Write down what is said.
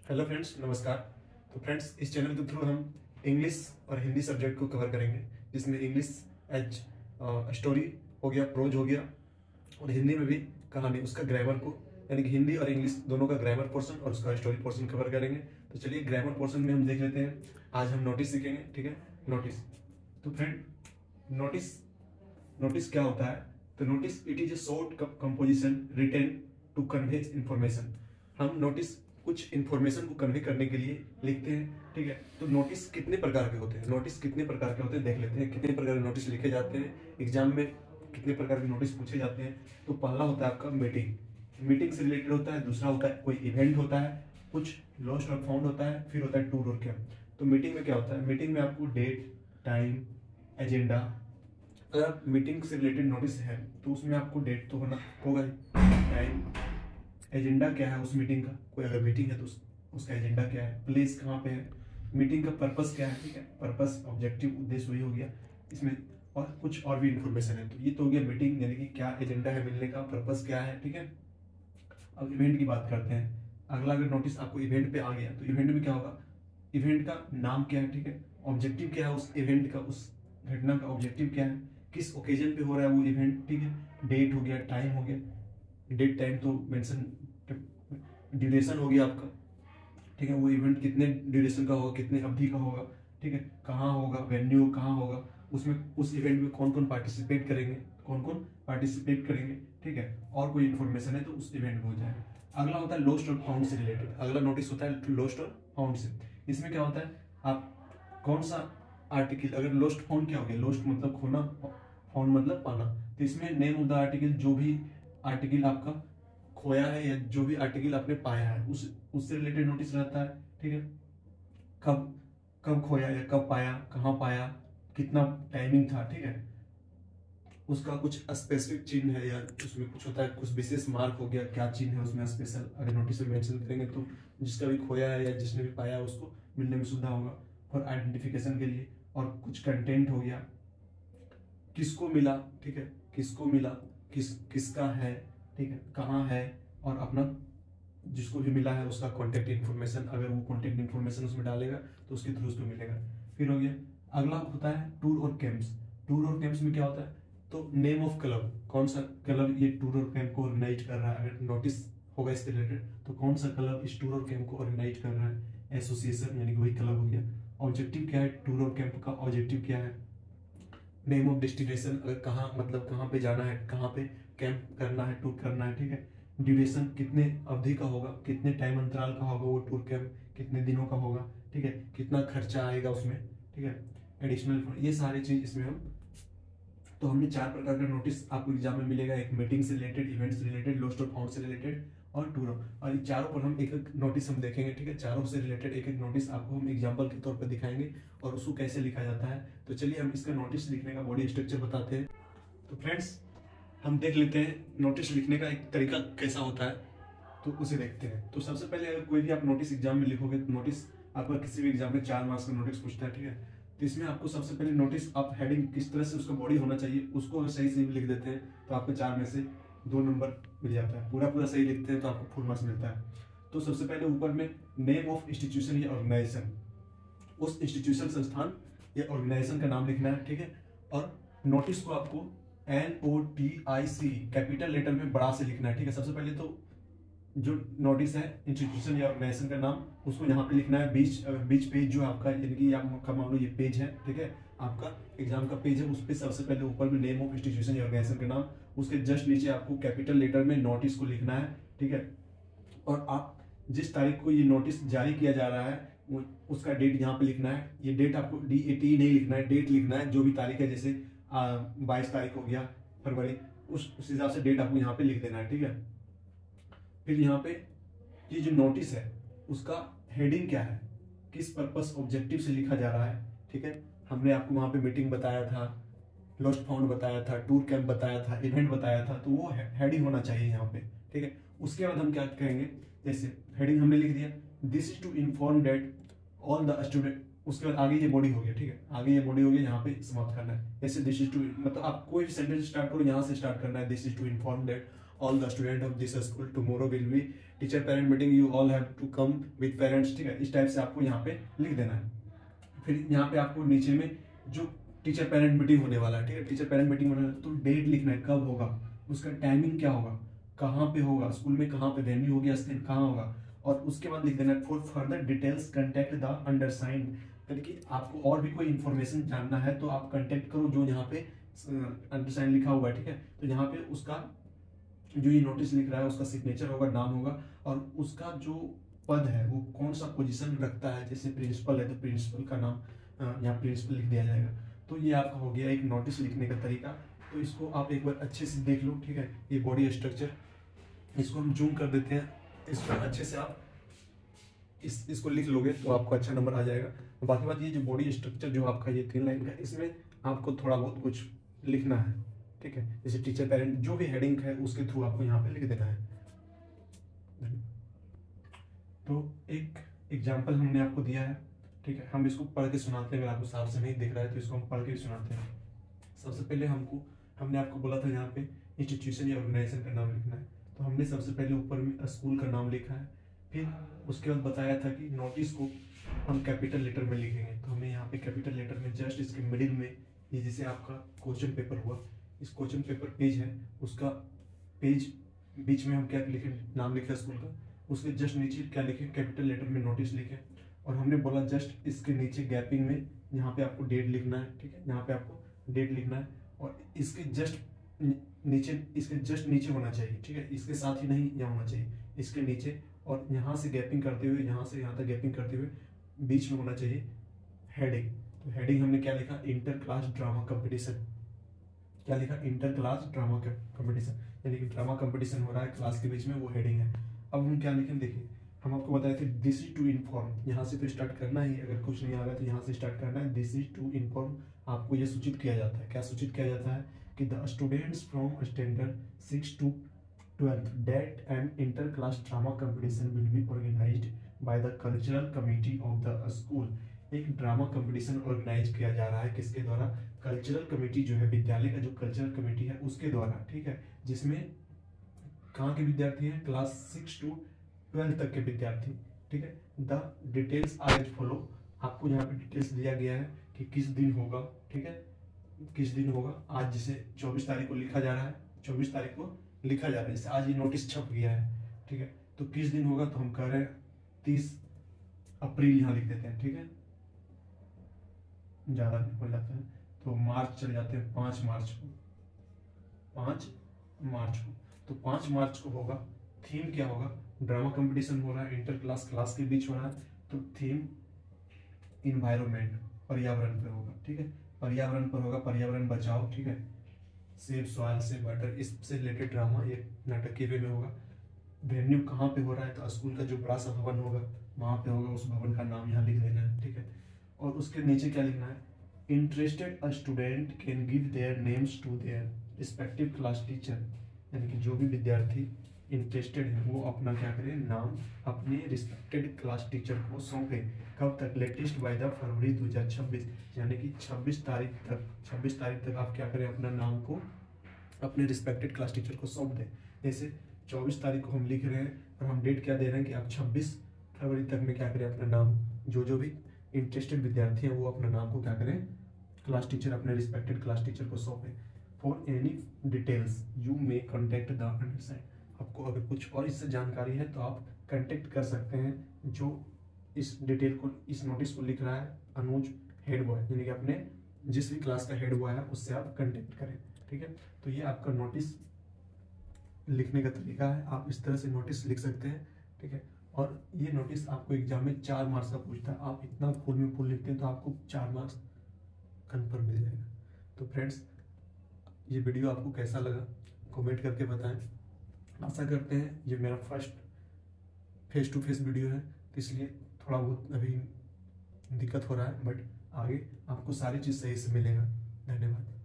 Hello friends, नमस्कार। तो friends, इस चैनल के थ्रू हम इंग्लिश और हिंदी सब्जेक्ट को कवर करेंगे, जिसमें इंग्लिश एज स्टोरी हो गया, प्रोज हो गया, और हिंदी में भी कहानी, उसका ग्रामर को, यानी कि हिंदी और इंग्लिश दोनों का ग्रामर पोर्शन और उसका स्टोरी पोर्शन कवर करेंगे। तो चलिए ग्रामर पोर्शन में हम देख लेते हैं। आज हम नोटिस सीखेंगे, ठीक है। नोटिस, तो फ्रेंड नोटिस नोटिस क्या होता है? तो notice it is a short composition written to convey information. हम नोटिस कुछ इंफॉर्मेशन को कन्वे करने के लिए लिखते हैं, ठीक है। तो नोटिस कितने प्रकार के होते हैं? नोटिस कितने प्रकार के होते हैं देख लेते हैं। कितने प्रकार के नोटिस लिखे जाते हैं एग्जाम में, कितने प्रकार के नोटिस पूछे जाते हैं। तो पहला होता है आपका मीटिंग से रिलेटेड होता है। दूसरा होता है कोई इवेंट होता है, कुछ लॉस्ट और फाउंड होता है। फिर होता है टूर और कैंप। तो मीटिंग में क्या होता है? मीटिंग में आपको डेट, टाइम, एजेंडा। अगर मीटिंग से रिलेटेड नोटिस है तो उसमें आपको डेट तो होना होगा ही, टाइम, एजेंडा क्या है उस मीटिंग का। कोई अगर मीटिंग है तो उसका एजेंडा क्या है, प्लेस कहाँ पे है, मीटिंग का पर्पस क्या है, ठीक है। पर्पस, ऑब्जेक्टिव, उद्देश्य वही हो गया इसमें, और कुछ और भी इंफॉर्मेशन है। तो ये तो हो गया मीटिंग, यानी कि क्या एजेंडा है मिलने का, पर्पस क्या है, ठीक है। अब इवेंट की बात करते हैं। अगला अगर नोटिस आपको इवेंट पे आ गया तो इवेंट में क्या होगा? इवेंट का नाम क्या है, ठीक है। ऑब्जेक्टिव क्या है उस इवेंट का, उस घटना का ऑब्जेक्टिव क्या है, किस ओकेजन पे हो रहा है वो इवेंट, ठीक है। डेट हो गया, टाइम हो गया, डेट टाइम तो मेंशन, ड्यूरेशन हो गया आपका, ठीक है। वो इवेंट कितने ड्यूरेशन का होगा, कितने अवधि का होगा, ठीक है। कहाँ होगा, वेन्यू कहाँ होगा, उसमें उस इवेंट में कौन कौन पार्टिसिपेट करेंगे, ठीक है। और कोई इन्फॉर्मेशन है तो उस इवेंट में हो जाएगा। अगला होता है लॉस्ट और फाउंड से रिलेटेड। अगला नोटिस होता है लॉस्ट और फाउंड से। इसमें क्या होता है? आप कौन सा आर्टिकल, अगर लॉस्ट फाउंड क्या हो गया? लॉस्ट मतलब खोना, फाउंड मतलब पाना। तो इसमें नेम ऑफ द आर्टिकल, जो भी आर्टिकल आपका खोया है या जो भी आर्टिकल आपने पाया है उससे रिलेटेड नोटिस रहता है, ठीक है। कब कब खोया या कब पाया, कहाँ पाया, कितना टाइमिंग था, ठीक है। उसका कुछ स्पेसिफिक चिन्ह है या उसमें कुछ होता है, कुछ विशेष मार्क हो गया, क्या चिन्ह है उसमें स्पेशल, अगर नोटिस में मेंशन करेंगे तो जिसका भी खोया है या जिसने भी पाया उसको मिलने में सुविधा होगा, और आइडेंटिफिकेशन के लिए। और कुछ कंटेंट हो गया, किसको मिला, ठीक है, किसको मिला, किसका है, ठीक है, कहाँ है, और अपना जिसको भी मिला है उसका कॉन्टेक्ट इन्फॉर्मेशन, अगर वो कॉन्टेक्ट इन्फॉर्मेशन उसमें डालेगा तो उसके थ्रू उसको मिलेगा। फिर हो गया अगला होता है टूर और कैंप्स। टूर और कैंप्स में क्या होता है? तो नेम ऑफ क्लब, कौन सा क्लब ये टूर और कैंप को ऑर्गेनाइज कर रहा है, अगर नोटिस होगा इससे रिलेटेड तो कौन सा क्लब इस टूर और कैंप को ऑर्गेनाइज कर रहा है, एसोसिएशन, यानी कि वही क्लब हो गया। ऑब्जेक्टिव क्या है टूर और कैंप का? ऑब्जेक्टिव क्या है? नेम ऑफ डेस्टिनेशन, अगर कहाँ, मतलब कहाँ पे जाना है, कहाँ पे कैंप करना है, टूर करना है, ठीक है। ड्यूरेशन, कितने अवधि का होगा, कितने टाइम अंतराल का होगा वो टूर कैंप, कितने दिनों का होगा, ठीक है। कितना खर्चा आएगा उसमें, ठीक है। एडिशनल, ये सारी चीज इसमें हम, तो हमने चार प्रकार का नोटिस आपको एग्जाम में मिलेगा। एक मीटिंग से रिलेटेड, इवेंट से रिलेटेड, लॉस्ट और फाउंड से रिलेटेड, और टूर। और इन चारों पर हम एक एक नोटिस हम देखेंगे, ठीक है। चारों से रिलेटेड एक एक नोटिस आपको हम एग्जाम्पल के तौर पर दिखाएंगे और उसको कैसे लिखा जाता है। तो चलिए हम इसका नोटिस लिखने का बॉडी स्ट्रक्चर बताते हैं। तो फ्रेंड्स, हम देख लेते हैं नोटिस लिखने का एक तरीका कैसा होता है, तो उसे देखते हैं। तो सबसे पहले अगर कोई भी आप नोटिस एग्जाम में लिखोगे तो नोटिस आपका किसी भी एग्जाम में 4 मार्क्स का नोटिस पूछता है, ठीक है। तो इसमें आपको सबसे पहले नोटिस, आप हेडिंग किस तरह से उसका बॉडी होना चाहिए उसको अगर सही से लिख देते हैं तो आपको 4 में से 2 नंबर मिल जाता है। पूरा सही लिखते हैं तो आपको फुल मार्क्स मिलता है। तो सबसे पहले ऊपर में नेम ऑफ इंस्टीट्यूशन या ऑर्गेनाइजेशन, उस इंस्टीट्यूशन, संस्थान या ऑर्गेनाइजेशन का नाम लिखना है, ठीक है। और नोटिस को आपको NOTIC कैपिटल लेटर में बड़ा से लिखना है, ठीक है। सबसे पहले तो जो नोटिस है इंस्टीट्यूशन या ऑर्गेनाइजेशन का नाम, उसको यहाँ पे लिखना है बीच पेज जो आपका, यानी कि आपका मान लो ये पेज है, ठीक है, आपका एग्जाम का पेज है, उस पर सबसे पहले ऊपर में नेम ऑफ इंस्टीट्यूशन या ऑर्गेनाइजेशन का नाम, उसके जस्ट नीचे आपको कैपिटल लेटर में नोटिस को लिखना है, ठीक है। और आप जिस तारीख को ये नोटिस जारी किया जा रहा है उसका डेट यहाँ पे लिखना है। ये डेट आपको DAT नहीं लिखना है, डेट लिखना है, जो भी तारीख है, जैसे 22 तारीख हो गया फरवरी, उस हिसाब से डेट आपको यहाँ पे लिख देना है, ठीक है। फिर यहाँ पे ये जो नोटिस है उसका हेडिंग क्या है, किस पर्पस, ऑब्जेक्टिव से लिखा जा रहा है, ठीक है। हमने आपको वहाँ पे मीटिंग बताया था, लॉस्ट फाउंड बताया था, टूर कैंप बताया था, इवेंट बताया था, तो वो हेडिंग होना चाहिए यहाँ पे, ठीक है। उसके बाद हम क्या कहेंगे, जैसे हेडिंग हमने लिख दिया, this is to inform that all the student, उसके बाद आगे ये बॉडी हो गया, ठीक है, आगे ये बॉडी हो गया, यहाँ पे समाप्त करना है। जैसे दिस इज टू, मतलब आप कोई भी सेंटेंस स्टार्ट करो यहाँ से स्टार्ट करना है, this is to inform that all the student of this school tomorrow will be teacher parent meeting, you all have to come with parents, ठीक है, इस टाइप से आपको यहाँ पे लिख देना है। फिर यहाँ पे आपको नीचे में जो टीचर पेरेंट मीटिंग होने वाला है, ठीक है, टीचर पेरेंट मीटिंग होने वाला है, तो डेट लिखना है, कब होगा, उसका टाइमिंग क्या होगा, कहाँ पे होगा, स्कूल में कहाँ पे वेन्यू होगी, स्थल कहाँ होगा, और उसके बाद लिख देना है for further details contact the undersigned, यानी कि आपको और भी कोई इन्फॉर्मेशन जानना है तो आप कंटेक्ट करो जो यहाँ पे अंडरसाइंड लिखा हुआ है, ठीक है। तो यहाँ पे उसका जो ये नोटिस लिख रहा है उसका सिग्नेचर होगा, नाम होगा, और उसका जो पद है वो कौन सा पोजीशन रखता है, जैसे प्रिंसिपल है तो प्रिंसिपल का नाम यहाँ प्रिंसिपल लिख दिया जाएगा। तो ये आपका हो गया एक नोटिस लिखने का तरीका। तो इसको आप एक बार अच्छे से देख लो, ठीक है। ये बॉडी स्ट्रक्चर, इसको हम जूम कर देते हैं, इसको अच्छे से आप इसको लिख लोगे तो आपको अच्छा नंबर आ जाएगा। बाकी बात ये जो बॉडी स्ट्रक्चर जो आपका ये 3 लाइन का, इसमें आपको थोड़ा बहुत कुछ लिखना है, ठीक है। जैसे टीचर पेरेंट जो भी हेडिंग है उसके थ्रू आपको यहाँ पे लिख देना है। तो एक एग्जाम्पल हमने आपको दिया है, ठीक है। हम इसको पढ़ के सुनाते हैं, अगर आपको साफ से नहीं दिख रहा है तो इसको हम पढ़ के सुनाते हैं। सबसे पहले हमने आपको बोला था यहाँ पे इंस्टीट्यूशन या ऑर्गेनाइजेशन का नाम लिखना है, तो हमने सबसे पहले ऊपर में स्कूल का नाम लिखा है। फिर उसके बाद बताया था कि नोटिस को हम कैपिटल लेटर में लिखेंगे, तो हमें यहाँ पे कैपिटल लेटर में जस्ट इसके मिडिल में, ये जैसे आपका क्वेश्चन पेपर हुआ, इस क्वेश्चन पेपर पेज है, उसका पेज बीच में हम क्या लिखें, नाम लिखे स्कूल का, उसके जस्ट नीचे क्या लिखें, कैपिटल लेटर में नोटिस लिखें। और हमने बोला जस्ट इसके नीचे गैपिंग में यहाँ पे आपको डेट लिखना है, ठीक है, यहाँ पे आपको डेट लिखना है, और इसके जस्ट नीचे होना चाहिए, ठीक है, इसके साथ ही नहीं यहाँ होना चाहिए, इसके नीचे, और यहाँ से गैपिंग करते हुए, यहाँ से यहाँ तक गैपिंग करते हुए बीच में होना चाहिए हेडिंग। तो हेडिंग हमने क्या लिखा, इंटर क्लास ड्रामा कंपटीशन। क्या लिखा, इंटर क्लास ड्रामा कंपटीशन, यानी कि ड्रामा कंपटीशन हो रहा है क्लास के बीच में, वो हेडिंग है। अब हम क्या लिखें, देखिए हम आपको बताए थे दिस इज टू इन्फॉर्म, यहाँ से तो स्टार्ट करना ही, अगर कुछ नहीं आ रहा है तो यहाँ से स्टार्ट करना है। दिस इज टू इन्फॉर्म, आपको ये सूचित किया जाता है, क्या सूचित किया जाता है कि the students from standard 6 to 12 that an inter class drama competition will be organized by the cultural committee of the school। एक ड्रामा कंपटीशन ऑर्गेनाइज किया जा रहा है, किसके द्वारा, कल्चरल कमेटी जो है, विद्यालय का जो कल्चरल कमेटी है उसके द्वारा, ठीक है, जिसमें कहाँ के विद्यार्थी हैं, क्लास 6 to 12 तक के विद्यार्थी, ठीक है। The details are as follow, आपको यहाँ पे डिटेल्स दिया गया है कि किस दिन होगा, ठीक है, किस दिन होगा। आज जैसे 24 तारीख को लिखा जा रहा है, 24 तारीख को लिखा जा रहा है, जैसे आज ये नोटिस छप गया है, ठीक है, तो किस दिन होगा, तो हम कह रहे हैं 30 अप्रैल यहाँ लिख देते हैं, ठीक है, ज़्यादा हो जाता है तो मार्च चले जाते हैं, 5 मार्च को, 5 मार्च को, तो 5 मार्च को होगा। थीम क्या होगा, ड्रामा कंपटीशन हो रहा है, इंटर क्लास के बीच हो रहा है, तो थीम इन्वायरमेंट, पर्यावरण पे होगा, ठीक है, पर्यावरण पर होगा, पर्यावरण बचाओ, ठीक है, सेव सॉइल सेव वाटर, इससे रिलेटेड ड्रामा ये नाटकीय वे में होगा। वेन्यू कहाँ पे हो रहा है, तो स्कूल का जो बड़ा सा भवन होगा वहाँ पे होगा, उस भवन का नाम यहाँ लिख देना है, ठीक है। और उसके नीचे क्या लिखना है, interested student can give their names to their respective class teacher, यानी कि जो भी विद्यार्थी इंटरेस्टेड है वो अपना क्या करें, नाम अपने रिस्पेक्टेड क्लास टीचर को सौंपे। कब तक, लेटेस्ट बाय द फरवरी 2026, यानी कि 26 तारीख तक आप क्या करें, अपना नाम को अपने रिस्पेक्टेड क्लास टीचर को सौंप दें। जैसे 24 तारीख को हम लिख रहे हैं और हम डेट क्या दे रहे हैं कि आप 26 फरवरी तक में क्या करें, अपना नाम, जो भी इंटरेस्टेड विद्यार्थी हैं वो अपना नाम को क्या करें, क्लास टीचर, अपने रिस्पेक्टेड क्लास टीचर को सौंपें। For any details you may contact the undersigned, आपको अगर कुछ और इससे जानकारी है तो आप कांटेक्ट कर सकते हैं जो इस डिटेल को, इस नोटिस को लिख रहा है, अनुज हेड बॉय, यानी कि अपने जिस भी क्लास का हेड बॉय है उससे आप कांटेक्ट करें, ठीक है। तो ये आपका नोटिस लिखने का तरीका है, आप इस तरह से नोटिस लिख सकते हैं, ठीक है। और ये नोटिस आपको एग्जाम में 4 मार्क्स का पूछता है, आप इतना फुल में फुल लिखते हैं तो आपको 4 मार्क्स कन्फर्म मिल जाएगा। तो फ्रेंड्स, ये वीडियो आपको कैसा लगा कमेंट करके बताएं। आशा करते हैं ये मेरा first face to face video है, तो इसलिए थोड़ा बहुत अभी दिक्कत हो रहा है, बट आगे आपको सारी चीज़ सही से मिलेगा। धन्यवाद।